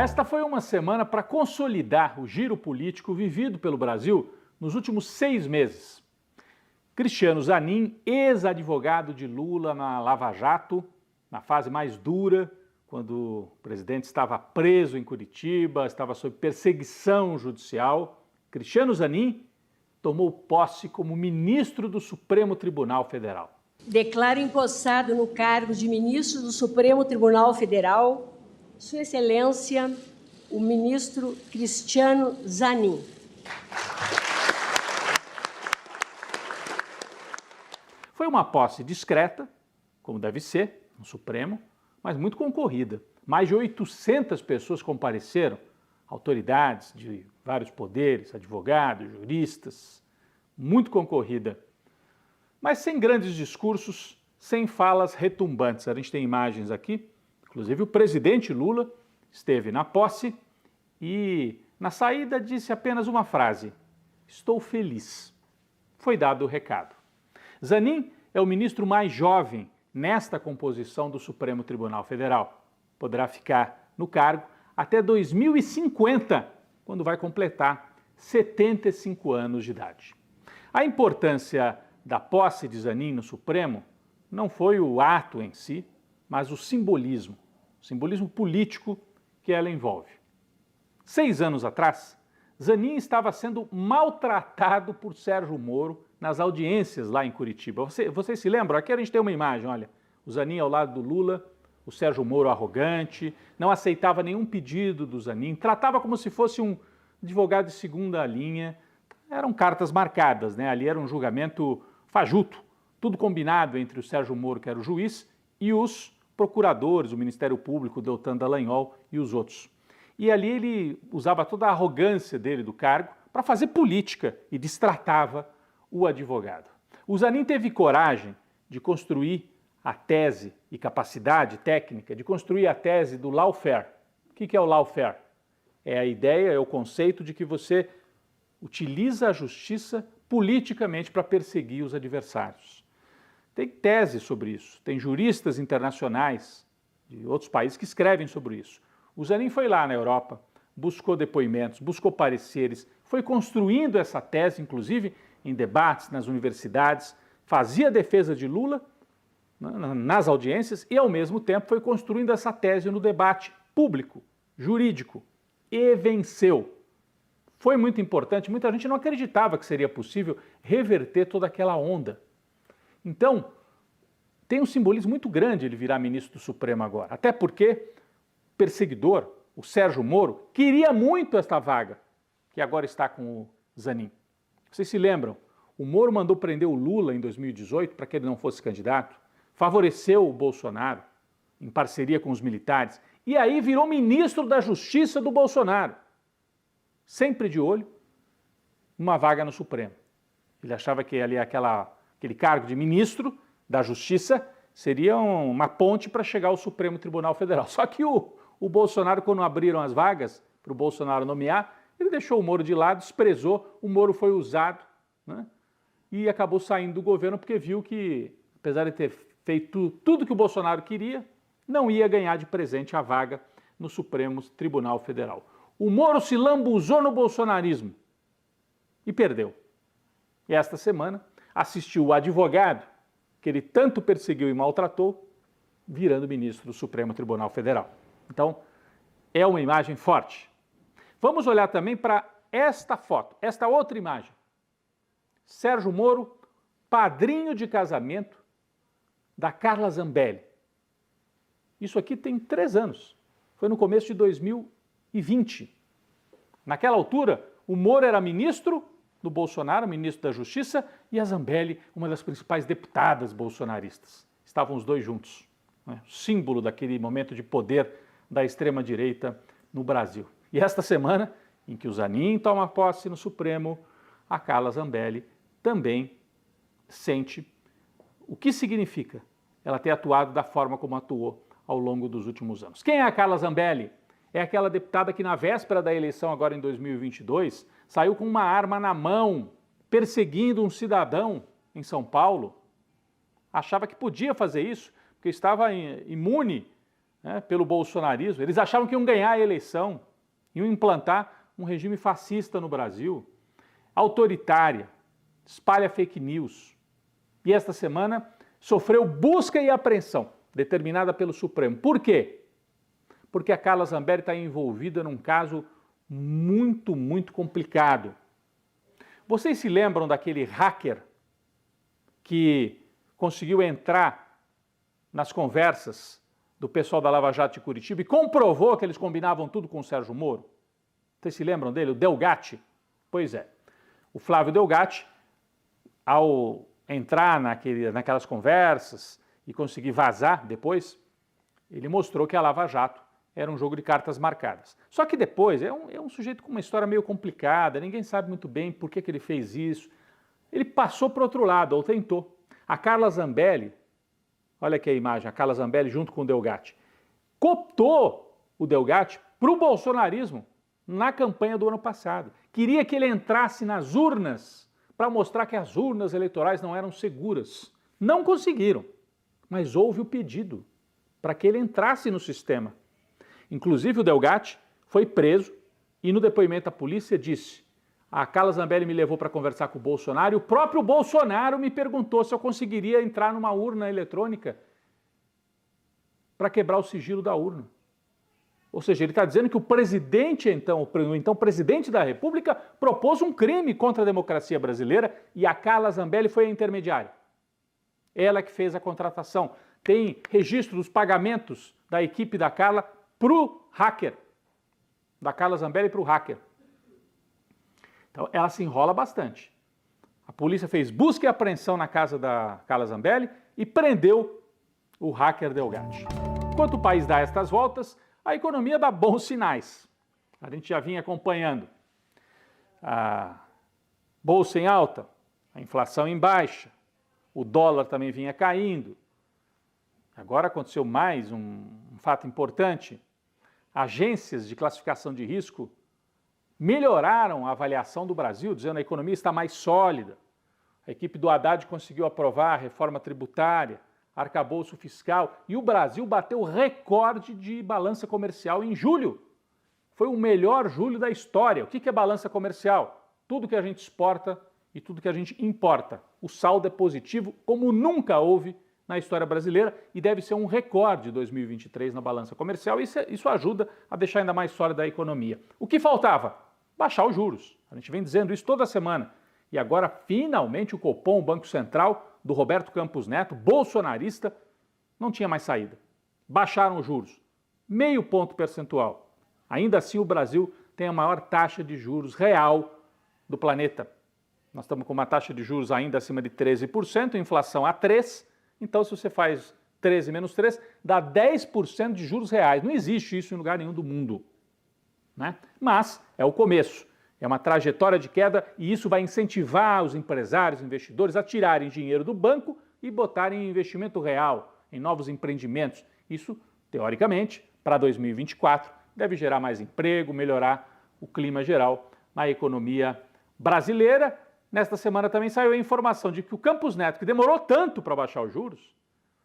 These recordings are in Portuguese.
Esta foi uma semana para consolidar o giro político vivido pelo Brasil nos últimos 6 meses. Cristiano Zanin, ex-advogado de Lula na Lava Jato, na fase mais dura, quando o presidente estava preso em Curitiba, estava sob perseguição judicial, Cristiano Zanin tomou posse como ministro do Supremo Tribunal Federal. Declaro empossado no cargo de ministro do Supremo Tribunal Federal, Sua Excelência, o ministro Cristiano Zanin. Foi uma posse discreta, como deve ser, no Supremo, mas muito concorrida. Mais de 800 pessoas compareceram, autoridades de vários poderes, advogados, juristas, muito concorrida. Mas sem grandes discursos, sem falas retumbantes. A gente tem imagens aqui, inclusive o presidente Lula esteve na posse e na saída disse apenas uma frase: estou feliz. Foi dado o recado. Zanin é o ministro mais jovem nesta composição do Supremo Tribunal Federal. Poderá ficar no cargo até 2050, quando vai completar 75 anos de idade. A importância da posse de Zanin no Supremo não foi o ato em si, mas o simbolismo político que ela envolve. 6 anos atrás, Zanin estava sendo maltratado por Sérgio Moro nas audiências lá em Curitiba. Vocês se lembram? Aqui a gente tem uma imagem, olha, o Zanin ao lado do Lula, o Sérgio Moro arrogante, não aceitava nenhum pedido do Zanin, tratava como se fosse um advogado de segunda linha. Eram cartas marcadas, né? Ali era um julgamento fajuto, tudo combinado entre o Sérgio Moro, que era o juiz, e os procuradores, o Ministério Público, o Deltan Dallagnol e os outros. E ali ele usava toda a arrogância dele do cargo para fazer política e destratava o advogado. O Zanin teve coragem de construir a tese e capacidade técnica de construir a tese do lawfare. O que é o lawfare? É a ideia, é o conceito de que você utiliza a justiça politicamente para perseguir os adversários. Tem tese sobre isso, tem juristas internacionais de outros países que escrevem sobre isso. O Zanin foi lá na Europa, buscou depoimentos, buscou pareceres, foi construindo essa tese, inclusive em debates nas universidades, fazia defesa de Lula nas audiências e, ao mesmo tempo, foi construindo essa tese no debate público, jurídico, e venceu. Foi muito importante, muita gente não acreditava que seria possível reverter toda aquela onda. Então, tem um simbolismo muito grande ele virar ministro do Supremo agora, até porque o perseguidor, o Sérgio Moro, queria muito esta vaga, que agora está com o Zanin. Vocês se lembram? O Moro mandou prender o Lula em 2018 para que ele não fosse candidato, favoreceu o Bolsonaro, em parceria com os militares, e aí virou ministro da Justiça do Bolsonaro. Sempre de olho, uma vaga no Supremo. Ele achava que ali aquele cargo de ministro da Justiça seria uma ponte para chegar ao Supremo Tribunal Federal. Só que o Bolsonaro, quando abriram as vagas para o Bolsonaro nomear, ele deixou o Moro de lado, desprezou, o Moro foi usado, né, e acabou saindo do governo porque viu que, apesar de ter feito tudo que o Bolsonaro queria, não ia ganhar de presente a vaga no Supremo Tribunal Federal. O Moro se lambuzou no bolsonarismo e perdeu. E esta semana assistiu o advogado que ele tanto perseguiu e maltratou, virando ministro do Supremo Tribunal Federal. Então, é uma imagem forte. Vamos olhar também para esta foto, esta outra imagem. Sérgio Moro, padrinho de casamento da Carla Zambelli. Isso aqui tem 3 anos. Foi no começo de 2020. Naquela altura, o Moro era ministro do Bolsonaro, ministro da Justiça, e a Zambelli, uma das principais deputadas bolsonaristas. Estavam os dois juntos, né? Símbolo daquele momento de poder da extrema-direita no Brasil. E esta semana, em que o Zanin toma posse no Supremo, a Carla Zambelli também sente o que significa ela ter atuado da forma como atuou ao longo dos últimos anos. Quem é a Carla Zambelli? É aquela deputada que na véspera da eleição, agora em 2022, saiu com uma arma na mão, perseguindo um cidadão em São Paulo. Achava que podia fazer isso, porque estava imune né, pelo bolsonarismo. Eles achavam que iam ganhar a eleição, iam implantar um regime fascista no Brasil, autoritária, espalha fake news. E esta semana sofreu busca e apreensão, determinada pelo Supremo. Por quê? Porque a Carla Zambelli está envolvida num caso muito complicado. Vocês se lembram daquele hacker que conseguiu entrar nas conversas do pessoal da Lava Jato de Curitiba e comprovou que eles combinavam tudo com o Sérgio Moro? Vocês se lembram dele? O Delgatti? Pois é. O Flávio Delgatti, ao entrar naquelas conversas e conseguir vazar depois, ele mostrou que a Lava Jato era um jogo de cartas marcadas. Só que depois, é um sujeito com uma história meio complicada, ninguém sabe muito bem por que ele fez isso. Ele passou para o outro lado, ou tentou. A Carla Zambelli, olha aqui a imagem, a Carla Zambelli junto com o Delgatti, cooptou o Delgatti para o bolsonarismo na campanha do ano passado. Queria que ele entrasse nas urnas para mostrar que as urnas eleitorais não eram seguras. Não conseguiram, mas houve o pedido para que ele entrasse no sistema. Inclusive o Delgatti foi preso e no depoimento à polícia disse: a Carla Zambelli me levou para conversar com o Bolsonaro e o próprio Bolsonaro me perguntou se eu conseguiria entrar numa urna eletrônica para quebrar o sigilo da urna. Ou seja, ele está dizendo que o presidente, o então presidente da República, propôs um crime contra a democracia brasileira e a Carla Zambelli foi a intermediária. Ela que fez a contratação. Tem registro dos pagamentos da equipe da Carla para o hacker. Da Carla Zambelli para o hacker. Então, ela se enrola bastante. A polícia fez busca e apreensão na casa da Carla Zambelli e prendeu o hacker Delgatti. Enquanto o país dá estas voltas, a economia dá bons sinais. A gente já vinha acompanhando. A bolsa em alta, a inflação em baixa, o dólar também vinha caindo. Agora aconteceu mais um fato importante. Agências de classificação de risco melhoraram a avaliação do Brasil, dizendo que a economia está mais sólida. A equipe do Haddad conseguiu aprovar a reforma tributária, arcabouço fiscal, e o Brasil bateu recorde de balança comercial em julho. Foi o melhor julho da história. O que é balança comercial? Tudo que a gente exporta e tudo que a gente importa. O saldo é positivo, como nunca houve na história brasileira, e deve ser um recorde de 2023 na balança comercial. Isso ajuda a deixar ainda mais sólida a economia. O que faltava? Baixar os juros. A gente vem dizendo isso toda semana. E agora, finalmente, o Copom, o Banco Central, do Roberto Campos Neto, bolsonarista, não tinha mais saída. Baixaram os juros. 0,5 ponto percentual. Ainda assim, o Brasil tem a maior taxa de juros real do planeta. Nós estamos com uma taxa de juros ainda acima de 13%, inflação a 3%. Então, se você faz 13 menos 3, dá 10% de juros reais. Não existe isso em lugar nenhum do mundo, né? Mas é o começo. É uma trajetória de queda e isso vai incentivar os empresários, investidores a tirarem dinheiro do banco e botarem em investimento real, em novos empreendimentos. Isso, teoricamente, para 2024, deve gerar mais emprego, melhorar o clima geral na economia brasileira. Nesta semana também saiu a informação de que o Campos Neto, que demorou tanto para baixar os juros,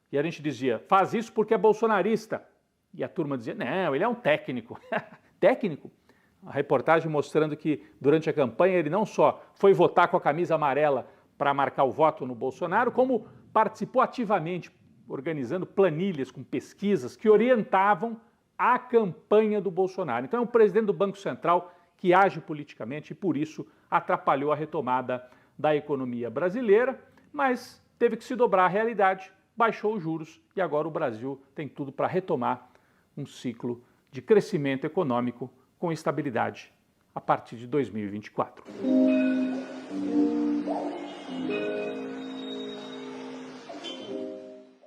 e a gente dizia, faz isso porque é bolsonarista. E a turma dizia, não, ele é um técnico. Técnico? A reportagem mostrando que durante a campanha ele não só foi votar com a camisa amarela para marcar o voto no Bolsonaro, como participou ativamente, organizando planilhas com pesquisas que orientavam a campanha do Bolsonaro. Então é o presidente do Banco Central que age politicamente e, por isso, atrapalhou a retomada da economia brasileira, mas teve que se dobrar à realidade, baixou os juros e agora o Brasil tem tudo para retomar um ciclo de crescimento econômico com estabilidade a partir de 2024.